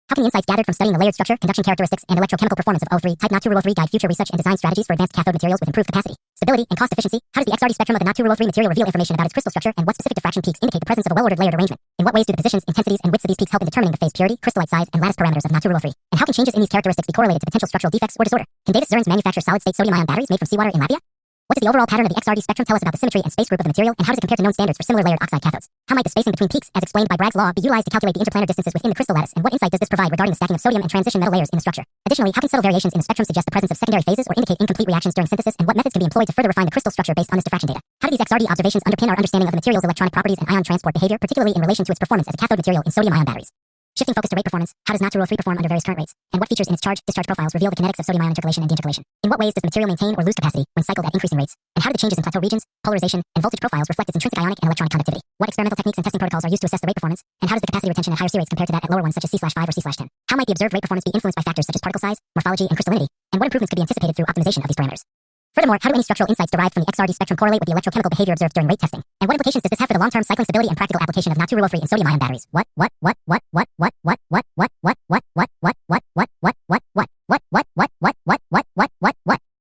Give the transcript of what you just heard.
How can the insights gathered from studying the layered structure, conduction characteristics, and electrochemical performance of O3 type NaOH guide future research and design strategies for advanced cathode materials with improved capacity, stability, and cost efficiency? How does the XRD spectrum of the NaOH material reveal information about its crystal structure, and what specific diffraction peaks indicate the presence of a well-ordered layered arrangement? In what ways do the positions, intensities, and widths of these peaks help in determining the phase purity, crystallite size, and lattice parameters of NaOH? And how can changes in these characteristics be correlated to potential structural defects or disorder? Can Davis Zurns manufacture solid-state sodium-ion batteries made from seawater in Latvia? What does the overall pattern of the XRD spectrum tell us about the symmetry and space group of the material, and how does it compare to known standards for similar layered oxide cathodes? How might the spacing between peaks, as explained by Bragg's law, be utilized to calculate the interplanar distances within the crystal lattice, and what insight does this provide regarding the stacking of sodium and transition metal layers in the structure? Additionally, how can subtle variations in the spectrum suggest the presence of secondary phases or indicate incomplete reactions during synthesis, and what methods can be employed to further refine the crystal structure based on this diffraction data? How do these XRD observations underpin our understanding of the material's electronic properties and ion transport behavior, particularly in relation to its performance as a cathode material in sodium-ion batteries? Shifting focus to rate performance, how does NaOH perform under various current rates, and what features in its charge-discharge profiles reveal the kinetics of sodium-ion intercalation and deintercalation? In what ways does the material maintain or lose capacity when cycled at increasing rates, and how do the changes in plateau regions, polarization, and voltage profiles reflect its intrinsic ionic and electronic conductivity? What experimental techniques and testing protocols are used to assess the rate performance, and how does the capacity retention at higher C rates compare to that at lower ones such as C/5 or C/10? How might the observed rate performance be influenced by factors such as particle size, morphology, and crystallinity, and what improvements could be anticipated through optimization of these parameters? Furthermore, how do any structural insights derived from the XRD spectrum correlate with the electrochemical behavior observed during rate testing? And what implications does this have for the long-term cycling stability and practical application of NaOH in sodium-ion batteries? What?